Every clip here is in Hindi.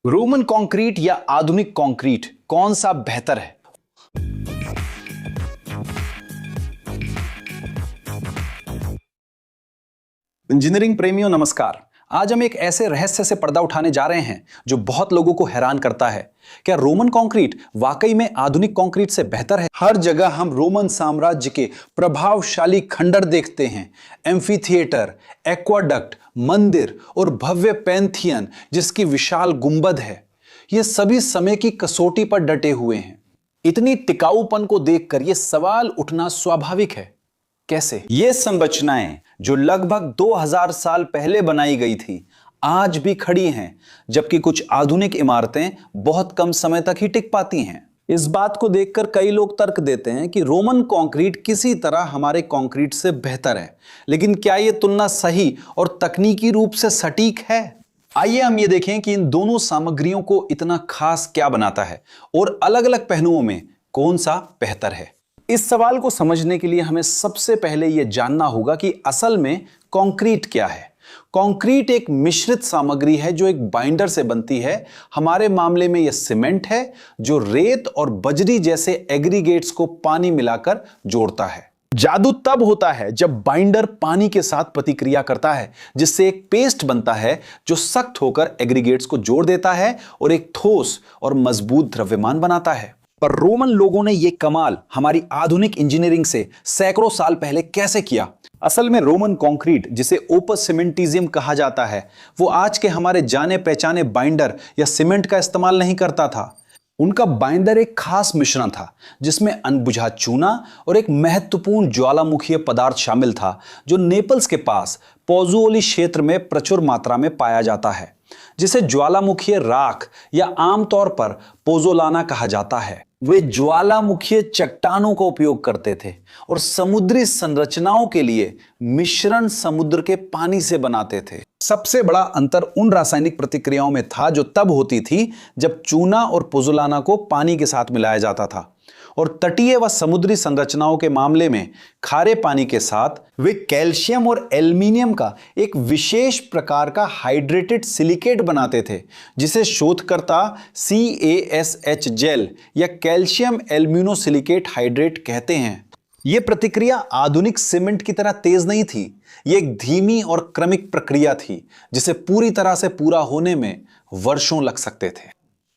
रोमन कंक्रीट या आधुनिक कंक्रीट कौन सा बेहतर है? इंजीनियरिंग प्रेमियों नमस्कार। आज हम एक ऐसे रहस्य से पर्दा उठाने जा रहे हैं जो बहुत लोगों को हैरान करता है। क्या रोमन कंक्रीट वाकई में आधुनिक कंक्रीट से बेहतर है? हर जगह हम रोमन साम्राज्य के प्रभावशाली खंडर देखते हैं, एम्फीथिएटर, एक्वाडक्ट, मंदिर और भव्य पैंथियन जिसकी विशाल गुंबद है। ये सभी समय की कसौटी पर डटे हुए हैं। इतनी टिकाऊपन को देखकर यह सवाल उठना स्वाभाविक है, कैसे ये संरचनाएं जो लगभग 2000 साल पहले बनाई गई थी आज भी खड़ी हैं, जबकि कुछ आधुनिक इमारतें बहुत कम समय तक ही टिक पाती हैं। इस बात को देखकर कई लोग तर्क देते हैं कि रोमन कंक्रीट किसी तरह हमारे कंक्रीट से बेहतर है, लेकिन क्या यह तुलना सही और तकनीकी रूप से सटीक है? आइए हम ये देखें कि इन दोनों सामग्रियों को इतना खास क्या बनाता है और अलग अलग पहलुओं में कौन सा बेहतर है। इस सवाल को समझने के लिए हमें सबसे पहले यह जानना होगा कि असल में कंक्रीट क्या है। कंक्रीट एक मिश्रित सामग्री है जो एक बाइंडर से बनती है। हमारे मामले में यह सीमेंट है जो रेत और बजरी जैसे एग्रीगेट्स को पानी मिलाकर जोड़ता है। जादू तब होता है जब बाइंडर पानी के साथ प्रतिक्रिया करता है, जिससे एक पेस्ट बनता है जो सख्त होकर एग्रीगेट्स को जोड़ देता है और एक ठोस और मजबूत द्रव्यमान बनाता है। पर रोमन लोगों ने यह कमाल हमारी आधुनिक इंजीनियरिंग से सैकड़ों साल पहले कैसे किया? असल में रोमन कंक्रीट, जिसे ओपस सीमेंटिजियम कहा जाता है, वो आज के हमारे जाने पहचाने बाइंडर या सीमेंट का इस्तेमाल नहीं करता था। उनका बाइंडर एक खास मिश्रण था जिसमें अनबुझा चूना और एक महत्वपूर्ण ज्वालामुखीय पदार्थ शामिल था जो नेपल्स के पास पोजुओली क्षेत्र में प्रचुर मात्रा में पाया जाता है, जिसे ज्वालामुखीय राख या आमतौर पर पोजोलाना कहा जाता है। वे ज्वालामुखीय चट्टानों का उपयोग करते थे और समुद्री संरचनाओं के लिए मिश्रण समुद्र के पानी से बनाते थे। सबसे बड़ा अंतर उन रासायनिक प्रतिक्रियाओं में था जो तब होती थी जब चूना और पोजोलाना को पानी के साथ मिलाया जाता था, और तटीय व समुद्री संरचनाओं के मामले में खारे पानी के साथ वे कैल्शियम और एल्युमिनियम का एक विशेष प्रकार का हाइड्रेटेड सिलिकेट बनाते थे, जिसे शोधकर्ता CaSH जेल या कैल्शियम एल्यूमिनोसिलिकेट हाइड्रेट कहते हैं। यह प्रतिक्रिया आधुनिक सीमेंट की तरह तेज नहीं थी। यह एक धीमी और क्रमिक प्रक्रिया थी जिसे पूरी तरह से पूरा होने में वर्षों लग सकते थे।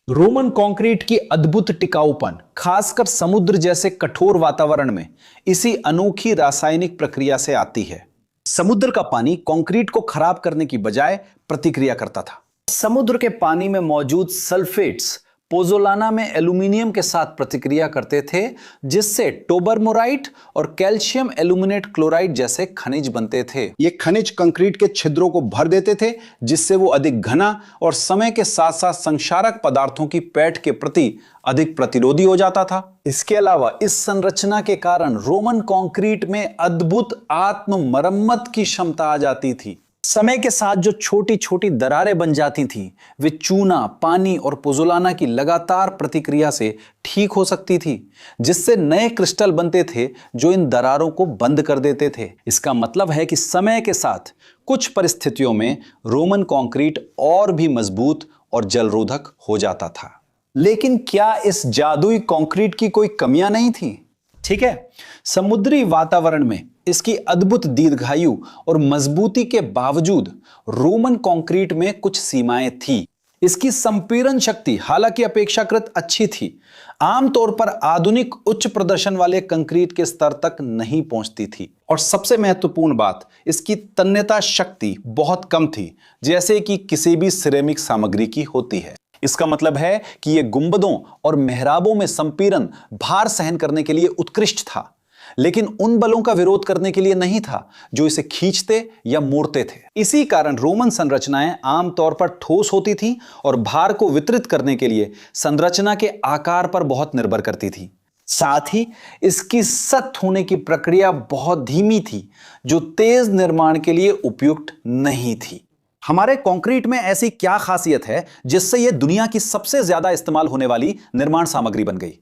रोमन कंक्रीट की अद्भुत टिकाऊपन खासकर समुद्र जैसे कठोर वातावरण में इसी अनोखी रासायनिक प्रक्रिया से आती है। समुद्र का पानी कंक्रीट को खराब करने की बजाय प्रतिक्रिया करता था। समुद्र के पानी में मौजूद सल्फेट्स पोजोलाना में एल्यूमिनियम के साथ प्रतिक्रिया करते थे, जिससे टोबरमोराइट और कैल्शियम एल्यूमिनेट क्लोराइड जैसे खनिज बनते थे। ये खनिज कंक्रीट के छिद्रों को भर देते थे, जिससे वो अधिक घना और समय के साथ साथ संक्षारक पदार्थों की पैठ के प्रति अधिक प्रतिरोधी हो जाता था। इसके अलावा इस संरचना के कारण रोमन कंक्रीट में अद्भुत आत्म मरम्मत की क्षमता आ जाती थी। समय के साथ जो छोटी छोटी दरारें बन जाती थीं, वे चूना, पानी और पोजोलाना की लगातार प्रतिक्रिया से ठीक हो सकती थी, जिससे नए क्रिस्टल बनते थे जो इन दरारों को बंद कर देते थे। इसका मतलब है कि समय के साथ कुछ परिस्थितियों में रोमन कंक्रीट और भी मजबूत और जलरोधक हो जाता था। लेकिन क्या इस जादुई कंक्रीट की कोई कमियां नहीं थी? ठीक है, समुद्री वातावरण में इसकी अद्भुत दीर्घायु और मजबूती के बावजूद रोमन कंक्रीट में कुछ सीमाएं थी। इसकी संपीड़न शक्ति हालांकि अपेक्षाकृत अच्छी थी, आमतौर पर आधुनिक उच्च प्रदर्शन वाले कंक्रीट के स्तर तक नहीं पहुंचती थी। और सबसे महत्वपूर्ण बात, इसकी तन्यता शक्ति बहुत कम थी, जैसे कि किसी भी सिरेमिक सामग्री की होती है। इसका मतलब है कि यह गुंबदों और मेहराबों में संपीड़न भार सहन करने के लिए उत्कृष्ट था, लेकिन उन बलों का विरोध करने के लिए नहीं था जो इसे खींचते या मोड़ते थे। इसी कारण रोमन संरचनाएं आमतौर पर ठोस होती थीं और भार को वितरित करने के लिए संरचना के आकार पर बहुत निर्भर करती थी। साथ ही इसकी सख्त होने की प्रक्रिया बहुत धीमी थी, जो तेज निर्माण के लिए उपयुक्त नहीं थी। हमारे कंक्रीट में ऐसी क्या खासियत है जिससे यह दुनिया की सबसे ज्यादा इस्तेमाल होने वाली निर्माण सामग्री बन गई?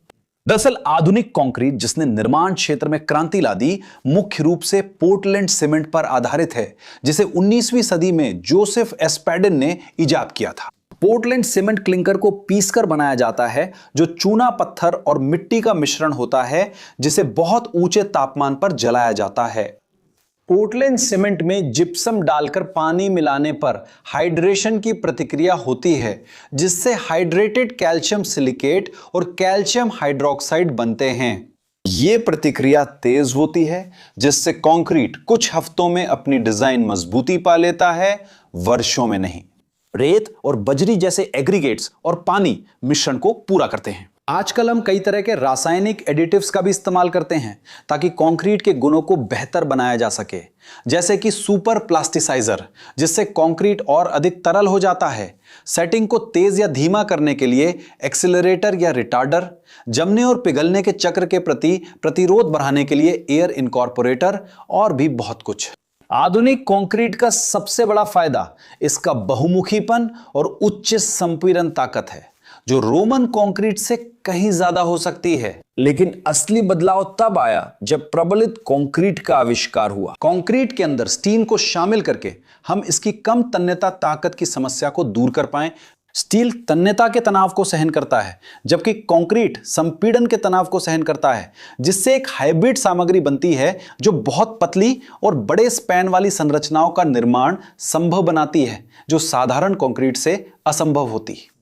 दरअसल आधुनिक कंक्रीट जिसने निर्माण क्षेत्र में क्रांति ला दी, मुख्य रूप से पोर्टलैंड सीमेंट पर आधारित है, जिसे 19वीं सदी में जोसेफ एस्पैडेन ने इजाद किया था। पोर्टलैंड सीमेंट क्लिंकर को पीसकर बनाया जाता है, जो चूना पत्थर और मिट्टी का मिश्रण होता है जिसे बहुत ऊंचे तापमान पर जलाया जाता है। पोर्टलैंड सीमेंट में जिप्सम डालकर पानी मिलाने पर हाइड्रेशन की प्रतिक्रिया होती है, जिससे हाइड्रेटेड कैल्शियम सिलिकेट और कैल्शियम हाइड्रोक्साइड बनते हैं। यह प्रतिक्रिया तेज होती है, जिससे कंक्रीट कुछ हफ्तों में अपनी डिजाइन मजबूती पा लेता है, वर्षों में नहीं। रेत और बजरी जैसे एग्रीगेट्स और पानी मिश्रण को पूरा करते हैं। आजकल हम कई तरह के रासायनिक एडिटिव्स का भी इस्तेमाल करते हैं ताकि कंक्रीट के गुणों को बेहतर बनाया जा सके, जैसे कि सुपर प्लास्टिसाइजर, जिससे कंक्रीट और अधिक तरल हो जाता है, सेटिंग को तेज या धीमा करने के लिए एक्सीलरेटर या रिटार्डर, जमने और पिघलने के चक्र के प्रति प्रतिरोध बढ़ाने के लिए एयर इनकॉर्पोरेटर और भी बहुत कुछ। आधुनिक कंक्रीट का सबसे बड़ा फायदा इसका बहुमुखीपन और उच्च संपीड़न ताकत है, जो रोमन कंक्रीट से कहीं ज्यादा हो सकती है। लेकिन असली बदलाव तब आया जब प्रबलित कंक्रीट का आविष्कार हुआ। कंक्रीट के अंदर स्टील को शामिल करके हम इसकी कम तन्यता ताकत की समस्या को दूर कर पाए। स्टील तन्यता के तनाव को सहन करता है, जबकि कंक्रीट संपीड़न के तनाव को सहन करता है, जिससे एक हाइब्रिड सामग्री बनती है जो बहुत पतली और बड़े स्पैन वाली संरचनाओं का निर्माण संभव बनाती है, जो साधारण कंक्रीट से असंभव होती है।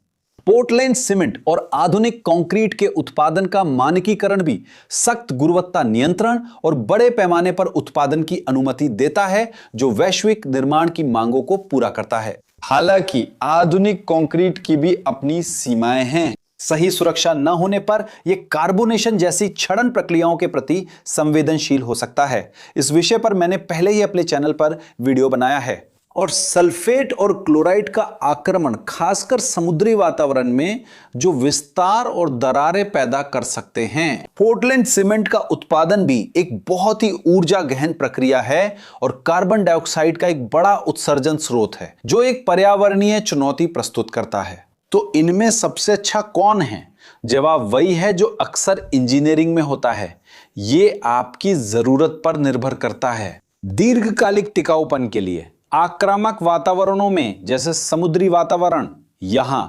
पोर्टलैंड सीमेंट और आधुनिक कंक्रीट के उत्पादन का मानकीकरण भी सख्त गुणवत्ता नियंत्रण और बड़े पैमाने पर उत्पादन की अनुमति देता है, जो वैश्विक निर्माण की मांगों को पूरा करता है। हालांकि आधुनिक कंक्रीट की भी अपनी सीमाएं हैं। सही सुरक्षा न होने पर यह कार्बोनेशन जैसी क्षरण प्रक्रियाओं के प्रति संवेदनशील हो सकता है। इस विषय पर मैंने पहले ही अपने चैनल पर वीडियो बनाया है। और सल्फेट और क्लोराइड का आक्रमण खासकर समुद्री वातावरण में जो विस्तार और दरारें पैदा कर सकते हैं। पोर्टलैंड सीमेंट का उत्पादन भी एक बहुत ही ऊर्जा गहन प्रक्रिया है और कार्बन डाइऑक्साइड का एक बड़ा उत्सर्जन स्रोत है, जो एक पर्यावरणीय चुनौती प्रस्तुत करता है। तो इनमें सबसे अच्छा कौन है? जवाब वही है जो अक्सर इंजीनियरिंग में होता है। ये आपकी जरूरत पर निर्भर करता है। दीर्घकालिक टिकाऊपन के लिए आक्रामक वातावरणों में जैसे समुद्री वातावरण, यहां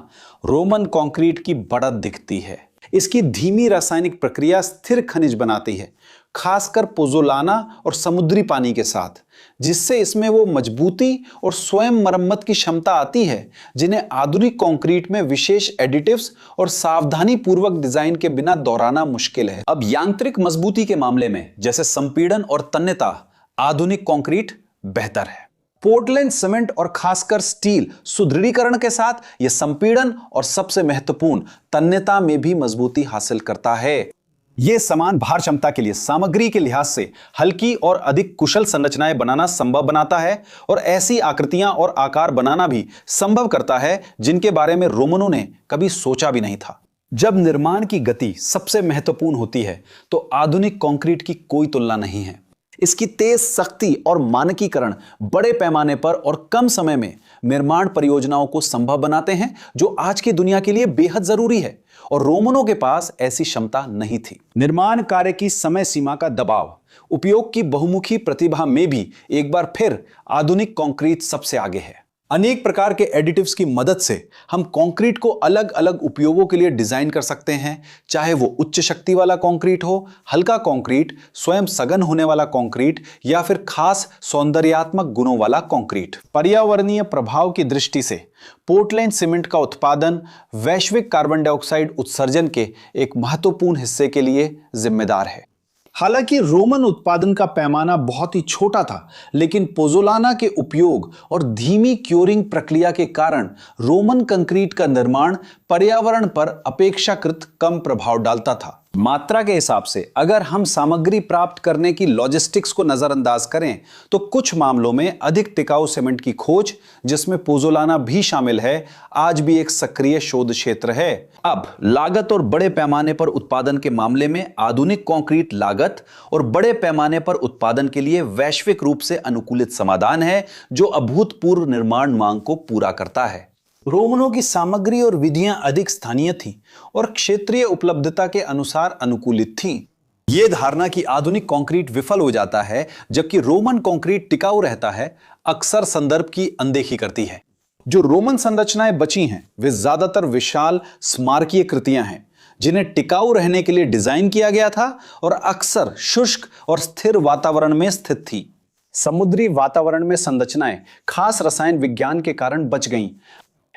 रोमन कंक्रीट की बढ़त दिखती है। इसकी धीमी रासायनिक प्रक्रिया स्थिर खनिज बनाती है, खासकर पोज़ोलाना और समुद्री पानी के साथ, जिससे इसमें वो मजबूती और स्वयं मरम्मत की क्षमता आती है जिन्हें आधुनिक कंक्रीट में विशेष एडिटिव्स और सावधानी पूर्वक डिजाइन के बिना दोहराना मुश्किल है। अब यांत्रिक मजबूती के मामले में जैसे संपीड़न और तन्यता, आधुनिक कंक्रीट बेहतर है। पोर्टलैंड सीमेंट और खासकर स्टील सुदृढ़ीकरण के साथ यह संपीड़न और सबसे महत्वपूर्ण तन्यता में भी मजबूती हासिल करता है। यह समान भार क्षमता के लिए सामग्री के लिहाज से हल्की और अधिक कुशल संरचनाएं बनाना संभव बनाता है और ऐसी आकृतियां और आकार बनाना भी संभव करता है जिनके बारे में रोमनों ने कभी सोचा भी नहीं था। जब निर्माण की गति सबसे महत्वपूर्ण होती है तो आधुनिक कंक्रीट की कोई तुलना नहीं है। इसकी तेज सख्ती और मानकीकरण बड़े पैमाने पर और कम समय में निर्माण परियोजनाओं को संभव बनाते हैं, जो आज की दुनिया के लिए बेहद जरूरी है और रोमनों के पास ऐसी क्षमता नहीं थी। निर्माण कार्य की समय सीमा का दबाव, उपयोग की बहुमुखी प्रतिभा में भी एक बार फिर आधुनिक कंक्रीट सबसे आगे है। अनेक प्रकार के एडिटिव्स की मदद से हम कंक्रीट को अलग अलग उपयोगों के लिए डिजाइन कर सकते हैं, चाहे वो उच्च शक्ति वाला कंक्रीट हो, हल्का कंक्रीट, स्वयं सघन होने वाला कंक्रीट या फिर खास सौंदर्यात्मक गुणों वाला कंक्रीट। पर्यावरणीय प्रभाव की दृष्टि से पोर्टलैंड सीमेंट का उत्पादन वैश्विक कार्बन डाइऑक्साइड उत्सर्जन के एक महत्वपूर्ण हिस्से के लिए जिम्मेदार है। हालांकि रोमन उत्पादन का पैमाना बहुत ही छोटा था, लेकिन पोज़ोलाना के उपयोग और धीमी क्योरिंग प्रक्रिया के कारण रोमन कंक्रीट का निर्माण पर्यावरण पर अपेक्षाकृत कम प्रभाव डालता था। मात्रा के हिसाब से अगर हम सामग्री प्राप्त करने की लॉजिस्टिक्स को नजरअंदाज करें तो कुछ मामलों में अधिक टिकाऊ सीमेंट की खोज, जिसमें पोज़ोलाना भी शामिल है, आज भी एक सक्रिय शोध क्षेत्र है। अब लागत और बड़े पैमाने पर उत्पादन के मामले में आधुनिक कंक्रीट लागत और बड़े पैमाने पर उत्पादन के लिए वैश्विक रूप से अनुकूलित समाधान है, जो अभूतपूर्व निर्माण मांग को पूरा करता है। रोमनों की सामग्री और विधियां अधिक स्थानीय थीं और क्षेत्रीय उपलब्धता के अनुसार अनुकूलित थीं। यह धारणा कि आधुनिक कंक्रीट विफल हो जाता है जबकि रोमन कंक्रीट टिकाऊ रहता है, अक्सर संदर्भ की अनदेखी करती है। जो रोमन संरचनाएं बची हैं वे ज्यादातर विशाल स्मारकीय कृतियां हैं जिन्हें टिकाऊ रहने के लिए डिजाइन किया गया था और अक्सर शुष्क और स्थिर वातावरण में स्थित थी। समुद्री वातावरण में संरचनाएं खास रसायन विज्ञान के कारण बच गईं।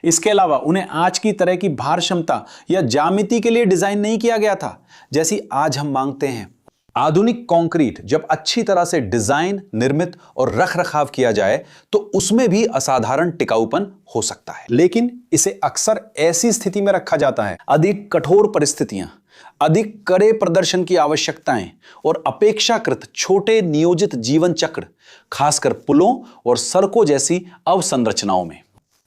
इसके अलावा उन्हें आज की तरह की भार क्षमता या ज्यामिति के लिए डिजाइन नहीं किया गया था जैसी आज हम मांगते हैं। आधुनिक कंक्रीट जब अच्छी तरह से डिजाइन, निर्मित और रखरखाव किया जाए तो उसमें भी असाधारण टिकाऊपन हो सकता है, लेकिन इसे अक्सर ऐसी स्थिति में रखा जाता है अधिक कठोर परिस्थितियां, अधिक कड़े प्रदर्शन की आवश्यकताएं और अपेक्षाकृत छोटे नियोजित जीवन चक्र, खासकर पुलों और सड़कों जैसी अवसंरचनाओं में।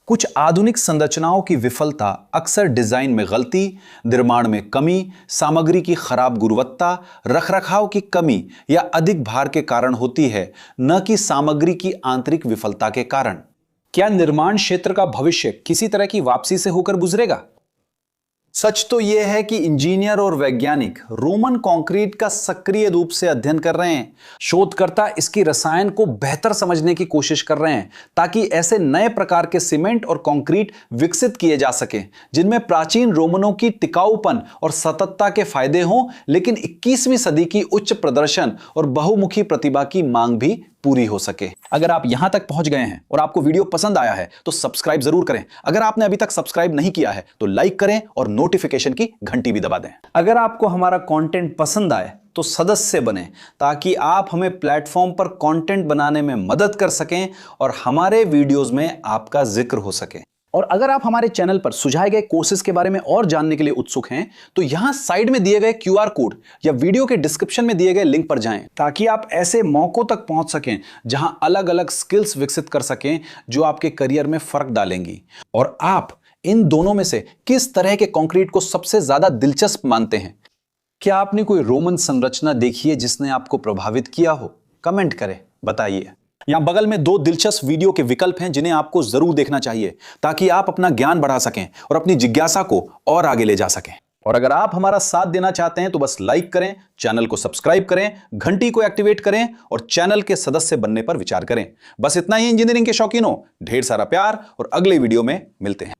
कुछ आधुनिक संरचनाओं की विफलता अक्सर डिजाइन में गलती, निर्माण में कमी, सामग्री की खराब गुणवत्ता, रखरखाव की कमी या अधिक भार के कारण होती है, न कि सामग्री की आंतरिक विफलता के कारण। क्या निर्माण क्षेत्र का भविष्य किसी तरह की वापसी से होकर गुजरेगा? सच तो यह है कि इंजीनियर और वैज्ञानिक रोमन कंक्रीट का सक्रिय रूप से अध्ययन कर रहे हैं। शोधकर्ता इसकी रसायन को बेहतर समझने की कोशिश कर रहे हैं ताकि ऐसे नए प्रकार के सीमेंट और कंक्रीट विकसित किए जा सके जिनमें प्राचीन रोमनों की टिकाऊपन और सततता के फायदे हों, लेकिन 21वीं सदी की उच्च प्रदर्शन और बहुमुखी प्रतिभा की मांग भी पूरी हो सके। अगर आप यहां तक पहुंच गए हैं और आपको वीडियो पसंद आया है तो सब्सक्राइब जरूर करें। अगर आपने अभी तक सब्सक्राइब नहीं किया है तो लाइक करें और नोटिफिकेशन की घंटी भी दबा दें। अगर आपको हमारा कंटेंट पसंद आए तो सदस्य बने ताकि आप हमें प्लेटफॉर्म पर कंटेंट बनाने में मदद कर सकें और हमारे वीडियोस में आपका जिक्र हो सके। और अगर आप हमारे चैनल पर सुझाए गए कोर्सेज के बारे में और जानने के लिए उत्सुक हैं तो यहां साइड में दिए गए QR कोड या वीडियो के डिस्क्रिप्शन में दिए गए लिंक पर जाएं ताकि आप ऐसे मौकों तक पहुंच सकें जहां अलग अलग स्किल्स विकसित कर सकें जो आपके करियर में फर्क डालेंगी। और आप इन दोनों में से किस तरह के कंक्रीट को सबसे ज्यादा दिलचस्प मानते हैं? क्या आपने कोई रोमन संरचना देखी है जिसने आपको प्रभावित किया हो? कमेंट करें, बताइए। यहां बगल में 2 दिलचस्प वीडियो के विकल्प हैं जिन्हें आपको जरूर देखना चाहिए ताकि आप अपना ज्ञान बढ़ा सकें और अपनी जिज्ञासा को और आगे ले जा सकें। और अगर आप हमारा साथ देना चाहते हैं तो बस लाइक करें, चैनल को सब्सक्राइब करें, घंटी को एक्टिवेट करें और चैनल के सदस्य बनने पर विचार करें। बस इतना ही इंजीनियरिंग के शौकीनों, ढेर सारा प्यार और अगले वीडियो में मिलते हैं।